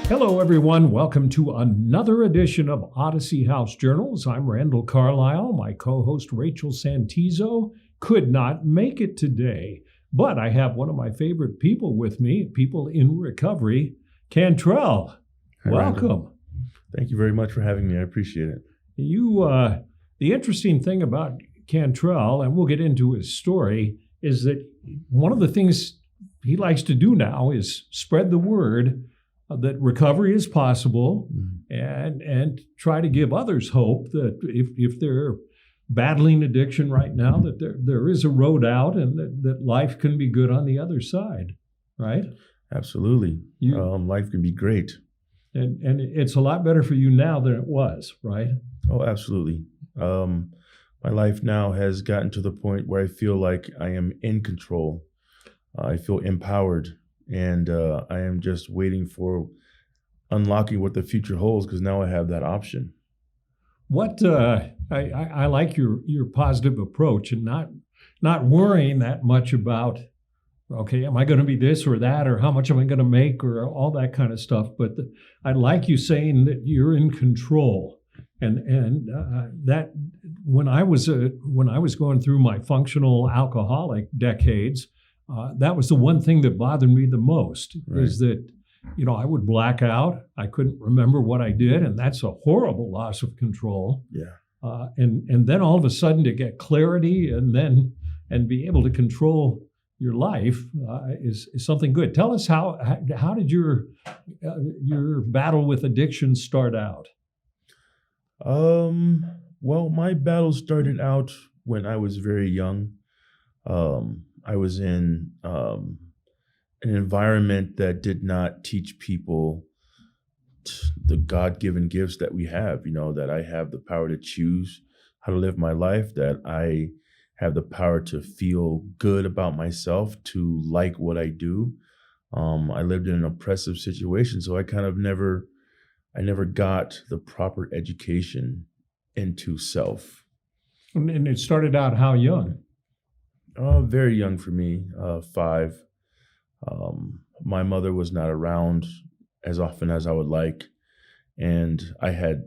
Hello, everyone. Welcome to another edition of Odyssey House Journals. I'm Randall Carlisle. My co-host Rachel Santizo could not make it today, but I have one of my favorite people with me, people in recovery, Cantrell. Hi, Welcome. Randall. Thank you very much for having me. I appreciate it. The interesting thing about Cantrell, and we'll get into his story, is that one of the things he likes to do now is spread the word that recovery is possible, and try to give others hope that if they're battling addiction right now, that there is a road out, and that life can be good on the other side, right? Absolutely. Life can be great. And it's a lot better for you now than it was, right? Oh, absolutely. My life now has gotten to the point where I feel like I am in control. I feel empowered. And I am just waiting for unlocking what the future holds, because now I have that option. What I like your positive approach, and not worrying that much about, okay, am I going to be this or that, or how much am I going to make, or all that kind of stuff. But I like you saying that you're in control, and that when I was going through my functional alcoholic decades. That was the one thing that bothered me the most, right. Is that, I would black out. I couldn't remember what I did, and that's a horrible loss of control. Yeah. And then all of a sudden to get clarity and be able to control your life is something good. Tell us how did your battle with addiction start out? Well, my battle started out when I was very young. I was in an environment that did not teach people the God-given gifts that we have, that I have the power to choose how to live my life, that I have the power to feel good about myself, to like what I do. I lived in an oppressive situation, so I never got the proper education into self. And it started out how young? Very young for me, 5. My mother was not around as often as I would like, and I had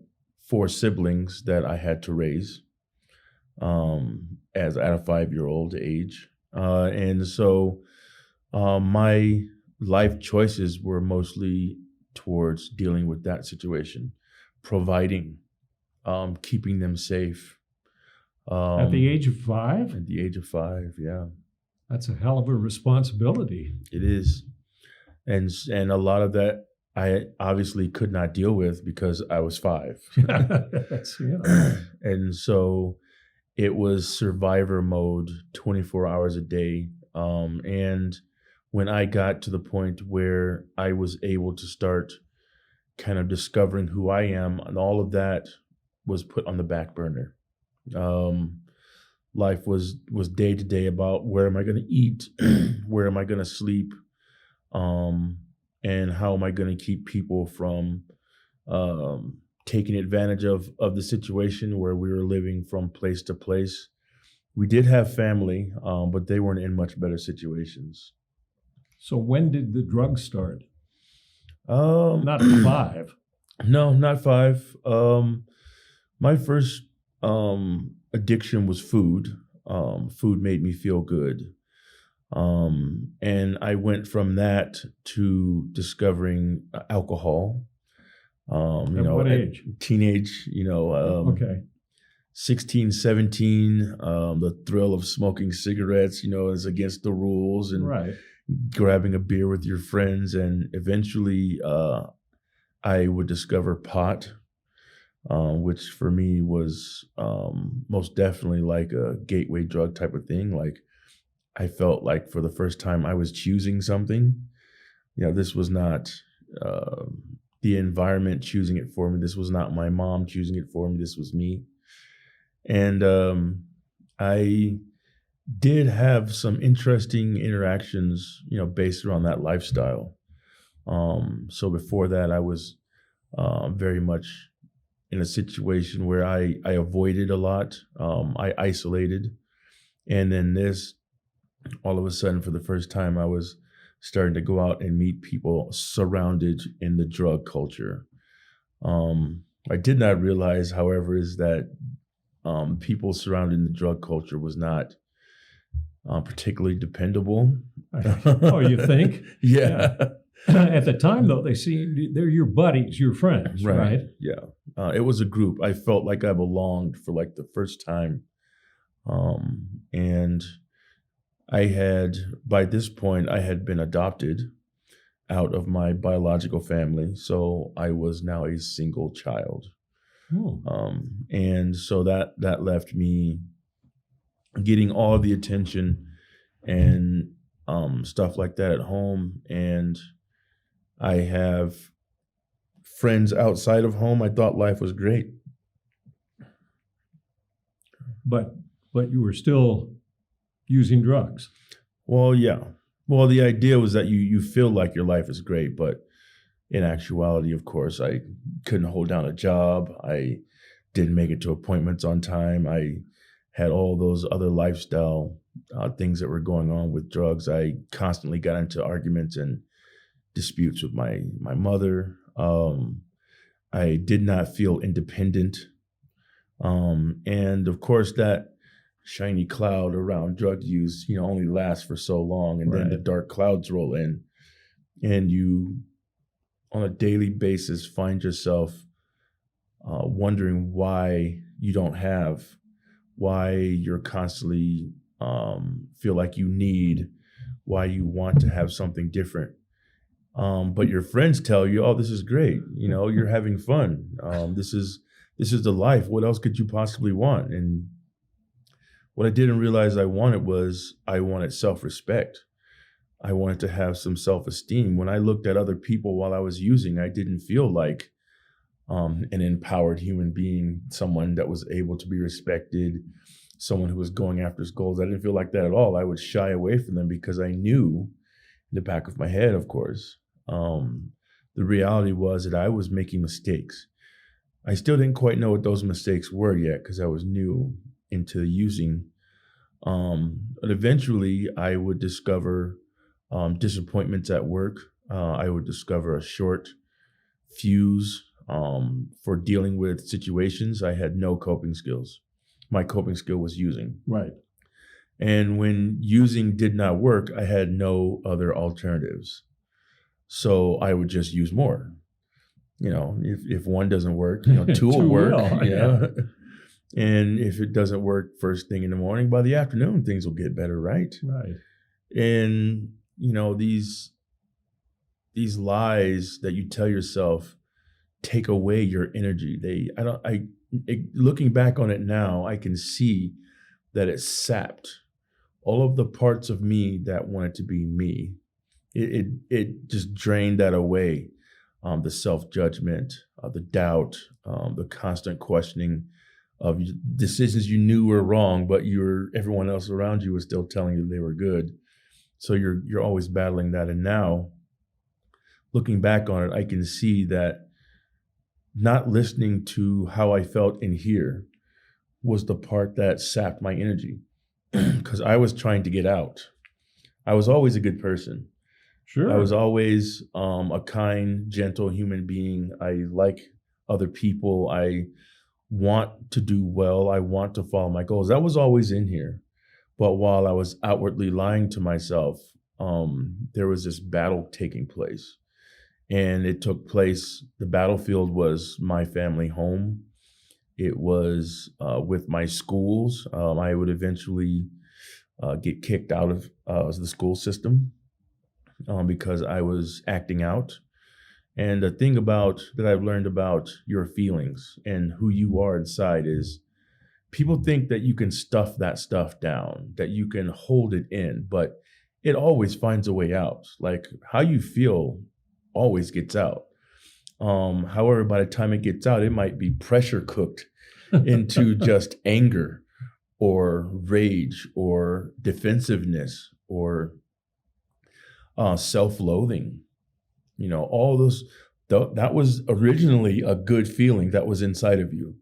4 siblings that I had to raise at a 5-year-old age, and so my life choices were mostly towards dealing with that situation, providing, keeping them safe. At the age of 5? At the age of 5, yeah. That's a hell of a responsibility. It is. And a lot of that I obviously could not deal with because I was 5. And so it was survivor mode 24 hours a day. And when I got to the point where I was able to start kind of discovering who I am, and all of that was put on the back burner. Life was day to day about where am I going to eat, where am I going to sleep, and how am I going to keep people from taking advantage of the situation where we were living from place to place. We did have family, but they weren't in much better situations. So when did the drugs start? Not at 5. No, not 5. My first addiction was food. Food made me feel good. And I went from that to discovering alcohol. At what age? Teenage, Okay. 16, 17, the thrill of smoking cigarettes, is against the rules, and right. Grabbing a beer with your friends. And eventually I would discover pot, which for me was most definitely like a gateway drug type of thing. Like I felt like for the first time I was choosing something. This was not the environment choosing it for me. This was not my mom choosing it for me. This was me. And I did have some interesting interactions, based around that lifestyle. So before that, I was very much in a situation where I avoided a lot. I isolated. And then all of a sudden, for the first time, I was starting to go out and meet people surrounded in the drug culture. I did not realize, however, is that people surrounding the drug culture was not particularly dependable. Oh, you think? Yeah. At the time, though, they're your buddies, your friends, right? Yeah. It was a group. I felt like I belonged for like the first time. And by this point, I had been adopted out of my biological family. So I was now a single child. Oh. And so that left me getting all the attention and stuff like that at home. And I have friends outside of home. I thought life was great. But you were still using drugs. Well, yeah. Well, the idea was that you feel like your life is great, but in actuality, of course, I couldn't hold down a job. I didn't make it to appointments on time. I had all those other lifestyle things that were going on with drugs. I constantly got into arguments and disputes with my mother. I did not feel independent. And of course, that shiny cloud around drug use, only lasts for so long. And then the dark clouds roll in, and you, on a daily basis, find yourself wondering why you don't have, why you're constantly feel like you need, why you want to have something different. But your friends tell you, oh, this is great. You're having fun. This is the life. What else could you possibly want? And what I didn't realize I wanted self-respect. I wanted to have some self-esteem. When I looked at other people while I was using, I didn't feel like an empowered human being, someone that was able to be respected, someone who was going after his goals. I didn't feel like that at all. I would shy away from them because I knew in the back of my head, of course, the reality was that I was making mistakes. I still didn't quite know what those mistakes were yet because I was new into using. But eventually I would discover disappointments at work. I would discover a short fuse for dealing with situations. I had no coping skills. My coping skill was using. Right. And when using did not work, I had no other alternatives. So I would just use more. If one doesn't work, two will work. Yeah. And if it doesn't work first thing in the morning, by the afternoon, things will get better, right? Right. And, these lies that you tell yourself take away your energy. Looking back on it now, I can see that it sapped all of the parts of me that wanted to be me. It just drained that away. The self-judgment, the doubt, the constant questioning of decisions you knew were wrong, but everyone else around you was still telling you they were good. So you're always battling that. And now, looking back on it, I can see that not listening to how I felt in here was the part that sapped my energy because I was trying to get out. I was always a good person. Sure. I was always a kind, gentle human being. I like other people. I want to do well. I want to follow my goals. That was always in here. But while I was outwardly lying to myself, there was this battle taking place. And it took place, the battlefield was my family home. It was with my schools. I would eventually get kicked out of the school system because I was acting out. And the thing that I've learned about your feelings and who you are inside is people think that you can stuff that stuff down, that you can hold it in, but it always finds a way out. Like how you feel always gets out. However, by the time it gets out, it might be pressure cooked into just anger or rage or defensiveness or self-loathing. All those, that was originally a good feeling that was inside of you.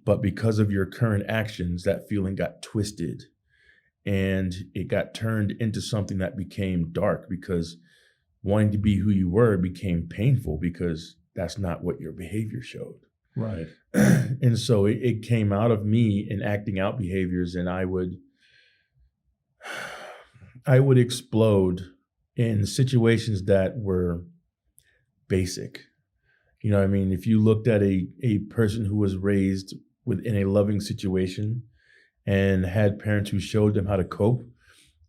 But because of your current actions, that feeling got twisted and it got turned into something that became dark because wanting to be who you were became painful because that's not what your behavior showed. Right. And so it came out of me in acting out behaviors, and I would explode in situations that were basic. You know what I mean? If you looked at a person who was raised within a loving situation and had parents who showed them how to cope,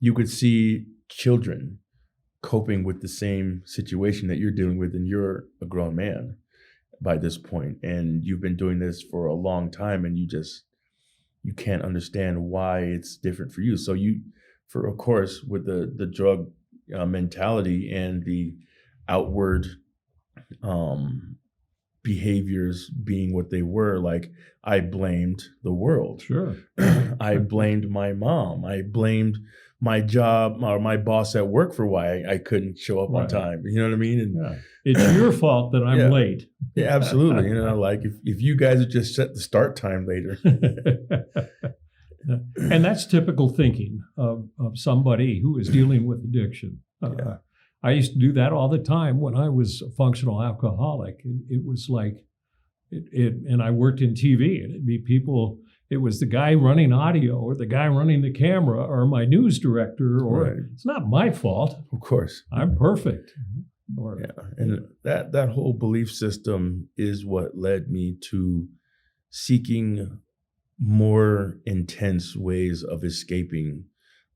you could see children coping with the same situation that you're dealing with, and you're a grown man by this point, and you've been doing this for a long time, and you can't understand why it's different for you. So of course, with the drug mentality and the outward behaviors being what they were, like I blamed the world. Sure. I blamed my mom. I blamed my job or my boss at work for why I couldn't show up on time. You know what I mean? And yeah. It's your fault that I'm late. Yeah, absolutely. You know, like if you guys had just set the start time later. And that's typical thinking of somebody who is dealing with addiction. I used to do that all the time when I was a functional alcoholic. It was like, and I worked in TV, and it'd be people, it was the guy running audio or the guy running the camera or my news director, or it's not my fault. Of course. I'm perfect. And that whole belief system is what led me to seeking more intense ways of escaping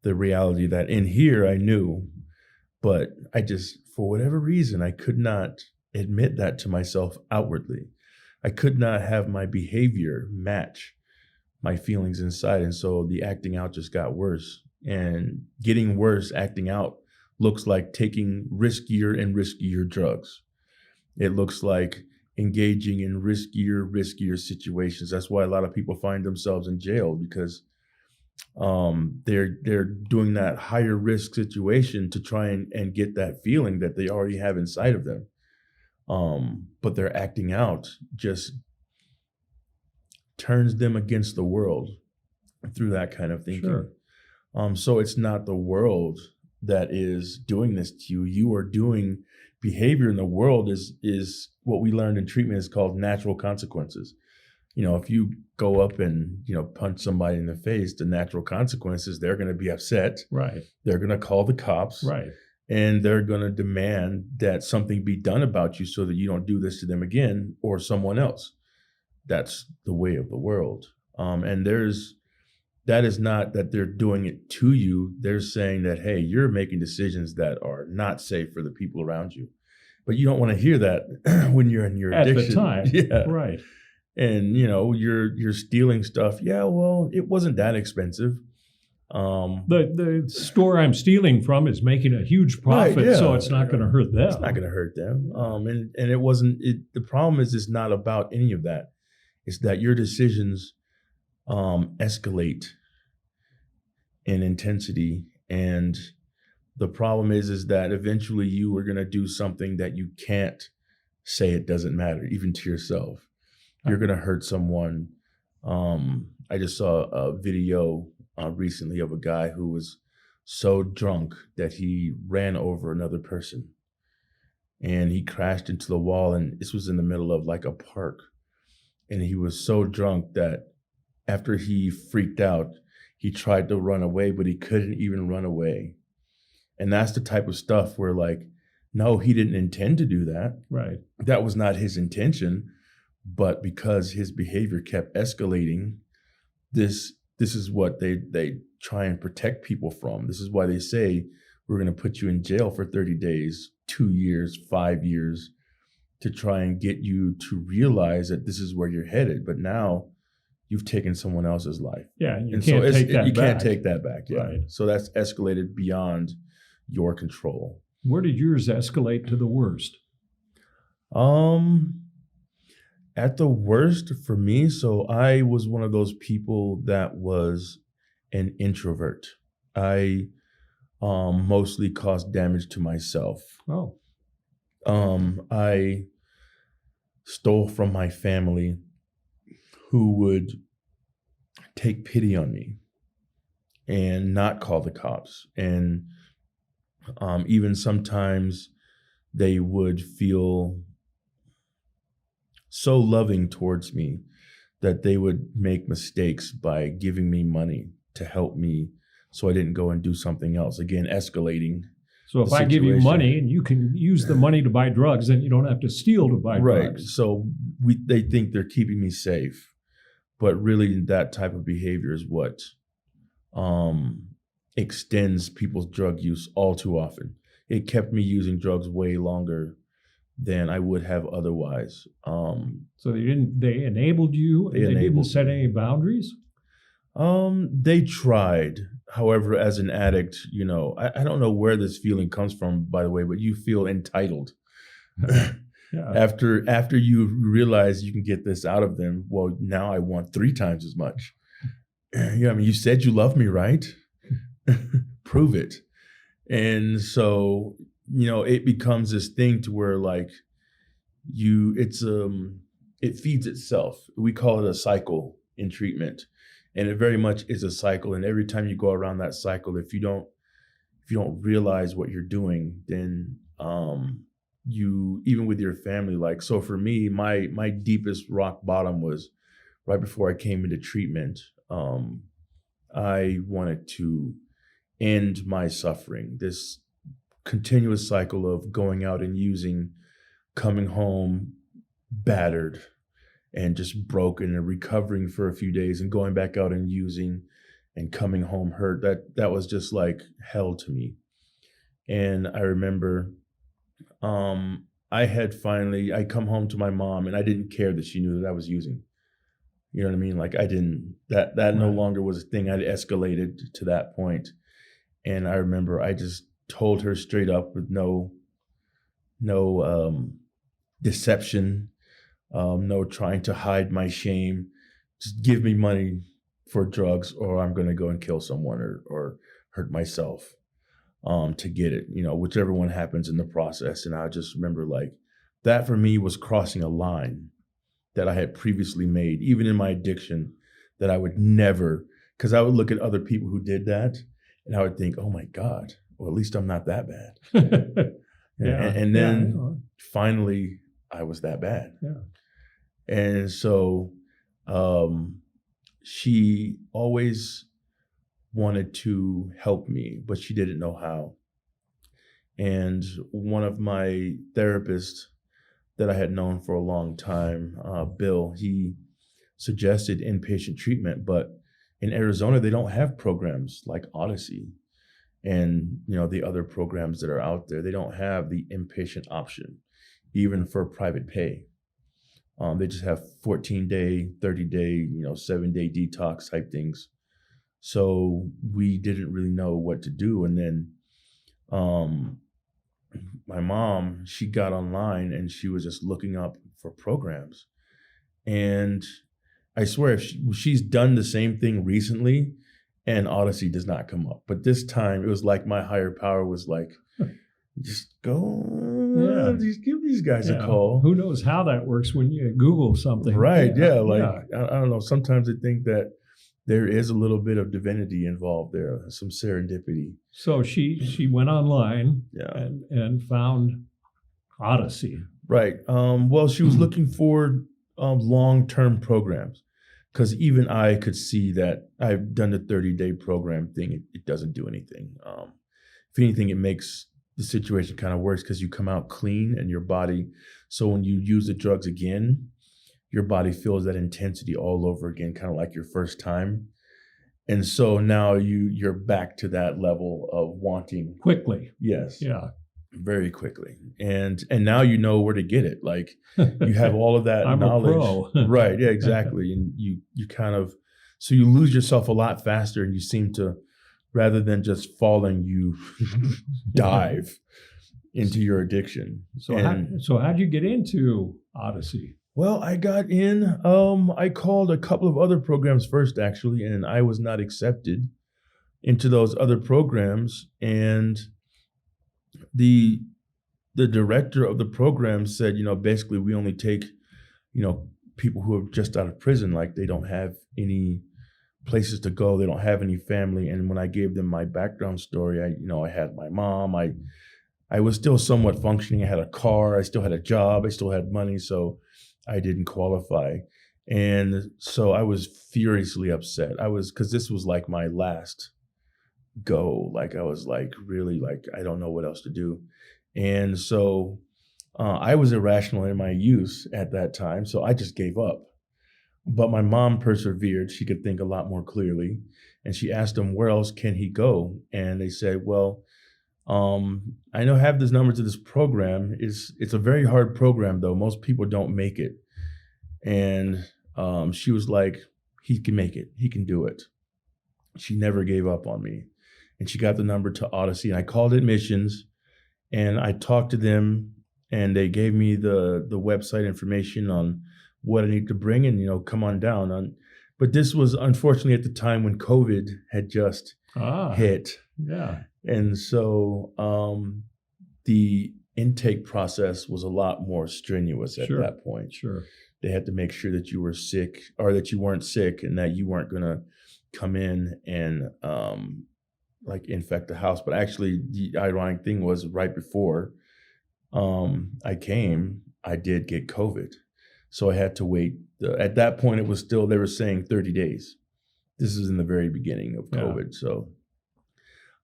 the reality that in here I knew, but I just, for whatever reason, I could not admit that to myself outwardly. I could not have my behavior match my feelings inside. And so the acting out just got worse, and getting worse acting out looks like taking riskier and riskier drugs. It looks like engaging in riskier situations. That's why a lot of people find themselves in jail, because they're doing that higher risk situation to try and get that feeling that they already have inside of them. But their acting out just turns them against the world through that kind of thinking. Sure. So it's not the world that is doing this to you. You are doing behavior in the world is what we learned in treatment is called natural consequences. You know, if you go up and, punch somebody in the face, the natural consequences, they're going to be upset. Right. They're going to call the cops. Right. And they're going to demand that something be done about you so that you don't do this to them again or someone else. That's the way of the world. And that is not that they're doing it to you. They're saying that, hey, you're making decisions that are not safe for the people around you. But you don't want to hear that when you're in your addiction. At the time. Yeah. Right. And, you're stealing stuff. Yeah, well, it wasn't that expensive. The store I'm stealing from is making a huge profit, so it's not going to hurt them. It's not going to hurt them. And it wasn't. The problem is, it's not about any of that. It's that your decisions escalate in intensity, and the problem is that eventually you are going to do something that you can't say it doesn't matter, even to yourself. You're going to hurt someone. I just saw a video recently of a guy who was so drunk that he ran over another person, and he crashed into the wall. And this was in the middle of like a park. And he was so drunk that after he freaked out, he tried to run away, but he couldn't even run away. And that's the type of stuff where, like, no, he didn't intend to do that. Right. That was not his intention. But because his behavior kept escalating, this is what they try and protect people from. This is why they say, we're going to put you in jail for 30 days, 2 years, 5 years, to try and get you to realize that this is where you're headed. But now you've taken someone else's life. Yeah, and you can't take that back. You can't take that back. Yeah. Right. So that's escalated beyond your control. Where did yours escalate to the worst? At the worst for me, so I was one of those people that was an introvert. I mostly caused damage to myself. Oh. I stole from my family, who would take pity on me and not call the cops. And even sometimes they would feel so loving towards me that they would make mistakes by giving me money to help me so I didn't go and do something else. Again, escalating. So if the I give you situation. money and you can use the money to buy drugs, then you don't have to steal to buy Right. drugs. So they think they're keeping me safe, but really that type of behavior is what extends people's drug use all too often. It kept me using drugs way longer than I would have otherwise. So they enabled you and they didn't enabled set me. any boundaries? They tried. However, as an addict, I don't know where this feeling comes from, by the way, but you feel entitled. Yeah. After you realize you can get this out of them, well, now I want 3 times as much. Yeah, I mean, you said you love me, right? Prove it. And so, it becomes this thing to where like it feeds itself. We call it a cycle in treatment. And it very much is a cycle. And every time you go around that cycle, if you don't realize what you're doing, then you, even with your family, like, so for me, my deepest rock bottom was right before I came into treatment. I wanted to end my suffering, this continuous cycle of going out and using, coming home battered and just broken and recovering for a few days and going back out and using and coming home hurt. That was just like hell to me. And I remember I come home to my mom and I didn't care that she knew that I was using. You know what I mean? Like that no Right. longer was a thing. I'd escalated to that point. And I remember I just told her straight up with no deception, no trying to hide my shame. Just give me money for drugs or I'm going to go and kill someone or hurt myself to get it, whichever one happens in the process. And I just remember like that for me was crossing a line that I had previously made, even in my addiction, that I would never, because I would look at other people who did that and I would think, oh my God, well, at least I'm not that bad. Yeah. And then finally I was that bad. Yeah. And so she always wanted to help me, but she didn't know how. And one of my therapists that I had known for a long time, Bill, he suggested inpatient treatment, but in Arizona, they don't have programs like Odyssey and the other programs that are out there. They don't have the inpatient option, even for private pay. They just have 14-day, 30-day, 7-day detox type things. So we didn't really know what to do. And then my mom, she got online and she was just looking up for programs. And I swear, if she's done the same thing recently and Odyssey does not come up. But this time it was like my higher power was like, just go, just give these guys a call. Who knows how that works when you Google something. Right, I don't know. Sometimes I think that there is a little bit of divinity involved there, some serendipity. So she went online and found Odyssey. Right. Well, she was looking for long-term programs because even I could see that I've done the 30-day program thing. It doesn't do anything. If anything, it makes the situation kind of worse because you come out clean and your body. So when you use the drugs again, your body feels that intensity all over again, kind of like your first time. And so now you're back to that level of wanting quickly. Yes. Yeah. Very quickly. And now you know where to get it. Like you have all of that I'm knowledge. A pro. Right. Yeah, exactly. And you kind of, so you lose yourself a lot faster and you seem to, rather than just falling, you dive into your addiction. So how'd you get into Odyssey? Well, I got in, I called a couple of other programs first, actually, and I was not accepted into those other programs. And the director of the program said, basically we only take, people who are just out of prison, like they don't have any places to go. They don't have any family. And when I gave them my background story, I had my mom, I I was still somewhat functioning. I had a car, I still had a job, I still had money, so I didn't qualify. And so I was furiously upset. Because this was like my last go. Like I was like really like I don't know what else to do. And so I was irrational in my youth at that time, so I just gave up. But my mom persevered. She could think a lot more clearly. And she asked him, where else can he go? And they said, well, I know have this number to this program. It's a very hard program, though. Most people don't make it. And she was like, he can make it. He can do it. She never gave up on me. And she got the number to Odyssey. And I called admissions and I talked to them and they gave me the website information on what I need to bring and, come on down. But this was unfortunately at the time when COVID had just hit. Yeah. And so the intake process was a lot more strenuous at that point. Sure. They had to make sure that you were sick or that you weren't sick and that you weren't going to come in and infect the house. But actually, the ironic thing was right before I came, I did get COVID. So I had to wait. At that point, it was still, they were saying 30 days. This is in the very beginning of COVID. Yeah. So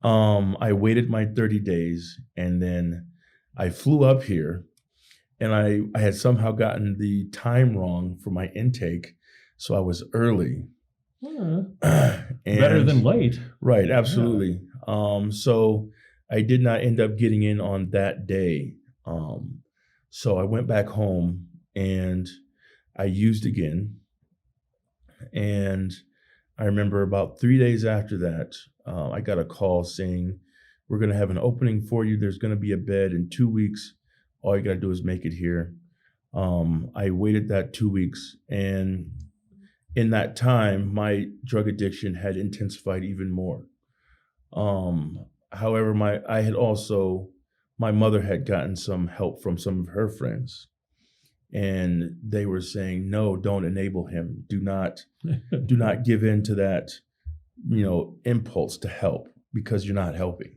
I waited my 30 days and then I flew up here and I had somehow gotten the time wrong for my intake. So I was early. Better than late. Right, absolutely. Yeah. So I did not end up getting in on that day. So I went back home and I used again. And I remember about 3 days after that, I got a call saying, we're going to have an opening for you. There's going to be a bed in 2 weeks. All you got to do is make it here. I waited that 2 weeks. And in that time, my drug addiction had intensified even more. However, my mother had gotten some help from some of her friends. And they were saying, no, don't enable him. Do not give in to that, impulse to help because you're not helping.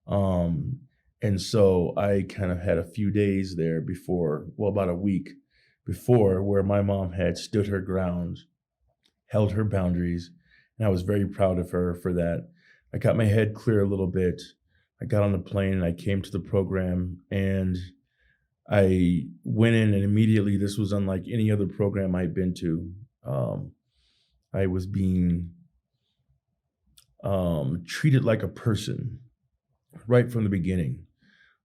And so I kind of had a few days there about a week before, where my mom had stood her ground, held her boundaries, and I was very proud of her for that. I got my head clear a little bit. I got on the plane and I came to the program and I went in and immediately, this was unlike any other program I'd been to. I was being treated like a person right from the beginning.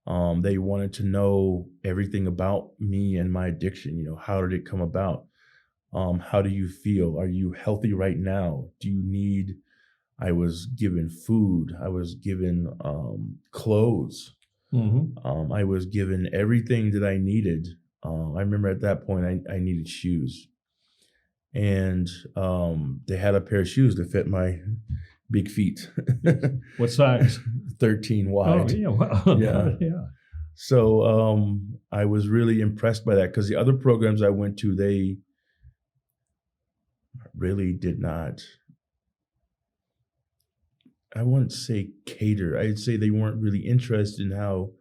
They wanted to know everything about me and my addiction. How did it come about? How do you feel? Are you healthy right now? I was given food. I was given clothes. Mm-hmm. I was given everything that I needed. I remember at that point I needed shoes. And they had a pair of shoes that fit my big feet. What size? 13 wide. Oh, yeah. Wow. Yeah. So I was really impressed by that because the other programs I went to, they really did not, I wouldn't say cater. I'd say they weren't really interested in how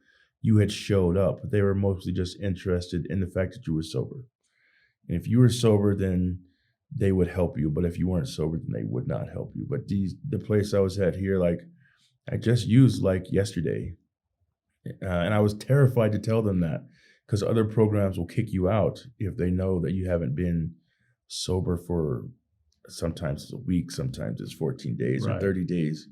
you had showed up. They were mostly just interested in the fact that you were sober. And if you were sober, then they would help you. But if you weren't sober, then they would not help you. But the place I was at here, I just used yesterday. And I was terrified to tell them that because other programs will kick you out if they know that you haven't been sober for sometimes it's a week, sometimes it's 14 days or 30 days.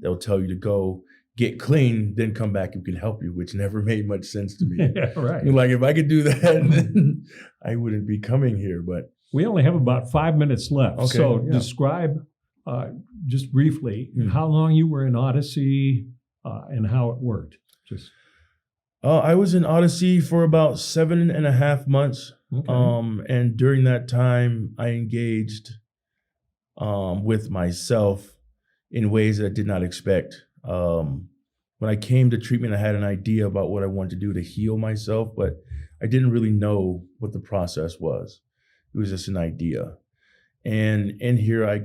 They'll tell you to go get clean, then come back and we can help you, which never made much sense to me. Yeah, right. If I could do that, then I wouldn't be coming here. But we only have about 5 minutes left. Okay, so yeah. Describe just briefly how long you were in Odyssey and how it worked. I was in Odyssey for about 7.5 months. Okay. And during that time, I engaged with myself in ways that I did not expect. When I came to treatment, I had an idea about what I wanted to do to heal myself, but I didn't really know what the process was. It was just an idea. And in here, I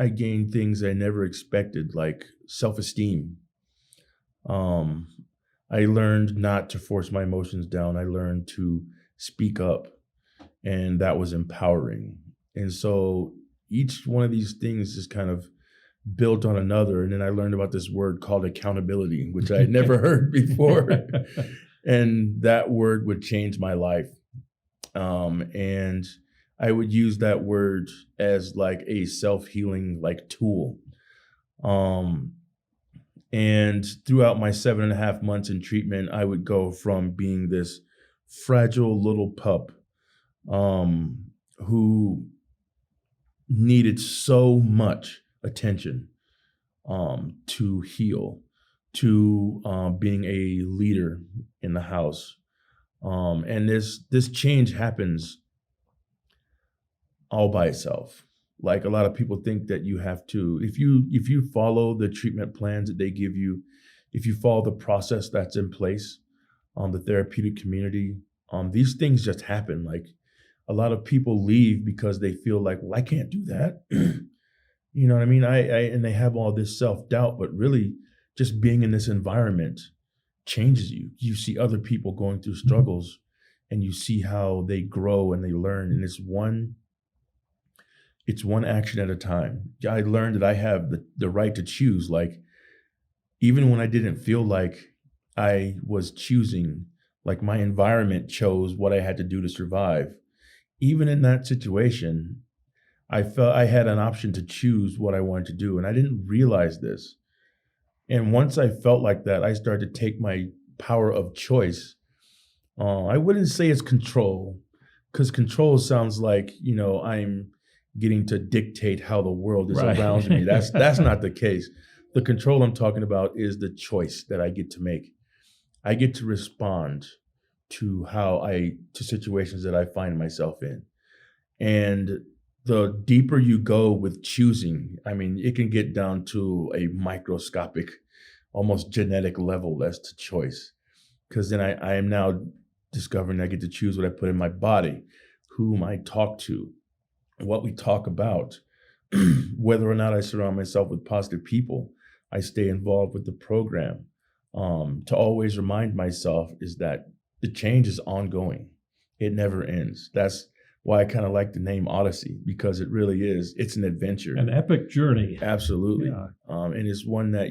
gained things I never expected, like self-esteem. I learned not to force my emotions down. I learned to speak up, and that was empowering. And so each one of these things is kind of built on another. And then I learned about this word called accountability, which I had never heard before. And that word would change my life. And I would use that word as like a self-healing like tool. And throughout my 7.5 months in treatment, I would go from being this fragile little pup who needed so much attention to heal, to being a leader in the house. And this change happens all by itself. Like a lot of people think that you have to, if you follow the treatment plans that they give you, if you follow the process that's in place on the therapeutic community, these things just happen. Like a lot of people leave because they feel like, well, I can't do that. You know what I mean? And they have all this self-doubt, but really just being in this environment changes you. You see other people going through struggles and you see how they grow and they learn. And it's one action at a time. I learned that I have the right to choose. Like, even when I didn't feel like I was choosing, like my environment chose what I had to do to survive. Even in that situation, I felt I had an option to choose what I wanted to do. And I didn't realize this. And once I felt like that, I started to take my power of choice. I wouldn't say it's control, because control sounds like, I'm getting to dictate how the world is around me. That's not the case. The control I'm talking about is the choice that I get to make. I get to respond to situations that I find myself in. And the deeper you go with choosing, I mean, it can get down to a microscopic, almost genetic level as to choice. Because then I am now discovering I get to choose what I put in my body, whom I talk to, what we talk about, whether or not I surround myself with positive people. I stay involved with the program. To always remind myself is that the change is ongoing. It never ends. That's why I kind of like the name Odyssey, because it really is. It's an adventure. An epic journey. Absolutely. Yeah. And it's one that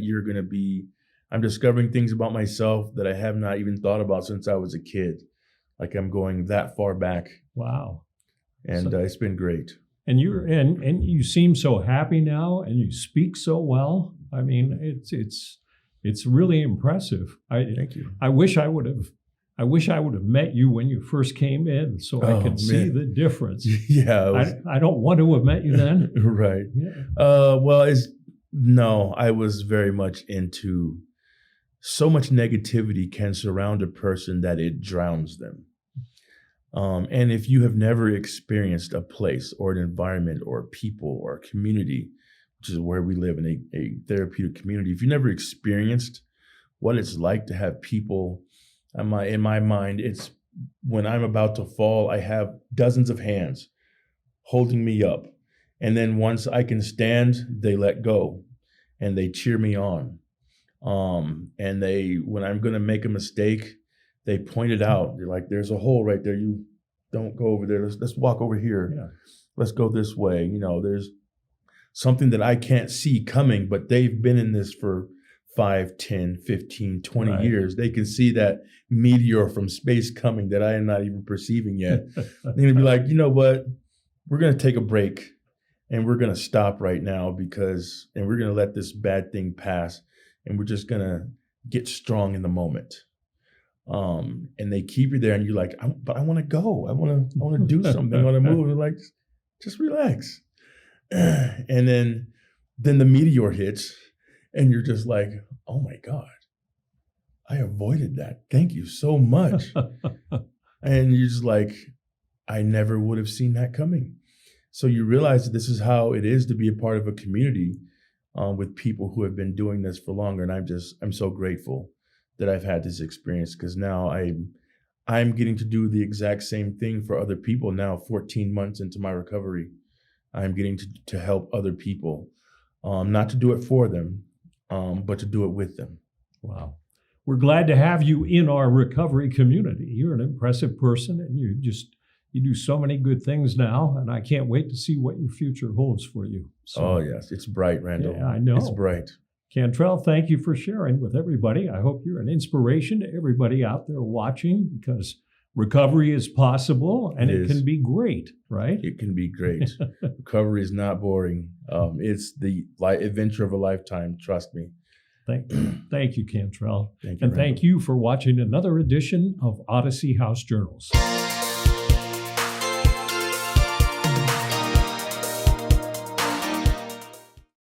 I'm discovering things about myself that I have not even thought about since I was a kid. Like I'm going that far back. Wow. And it's been great. And you seem so happy now, and you speak so well. I mean, it's really impressive. Thank you. I wish I would have met you when you first came in, so I could see the difference. Yeah, I don't want to have met you then. Right. Yeah. I was very much into, so much negativity can surround a person that it drowns them. And if you have never experienced a place or an environment or people or a community, which is where we live in a therapeutic community, if you never experienced what it's like to have people, in my mind, it's when I'm about to fall, I have dozens of hands holding me up. And then once I can stand, they let go and they cheer me on. And when I'm going to make a mistake, they point it out. They're like, there's a hole right there. You don't go over there. Let's walk over here. Yeah. Let's go this way. There's something that I can't see coming, but they've been in this for 5, 10, 15, 20 years. They can see that meteor from space coming that I am not even perceiving yet. They're going to be like, you know what? We're going to take a break and we're going to stop right now and we're going to let this bad thing pass. And we're just going to get strong in the moment. And they keep you there and you're like, but I want to go. I want to do something. I want to move. And like, just relax. And then the meteor hits and you're just like, oh my God, I avoided that. Thank you so much. And you're just like, I never would have seen that coming. So you realize that this is how it is to be a part of a community with people who have been doing this for longer. And I'm so grateful that I've had this experience, because now I'm getting to do the exact same thing for other people now, 14 months into my recovery. I'm getting to help other people, not to do it for them, but to do it with them. Wow. we're glad to have you in our recovery community. You're an impressive person, and you do so many good things now, and I can't wait to see what your future holds for you. So, Oh yes, it's bright, Randall. yeah, I know. It's bright. Cantrell, thank you for sharing with everybody. I hope you're an inspiration to everybody out there watching, because recovery is possible and it can be great, right? It can be great. Recovery is not boring. It's the adventure of a lifetime. Trust me. Thank you, Cantrell. Thank you, And thank you for watching another edition of Odyssey House Journals.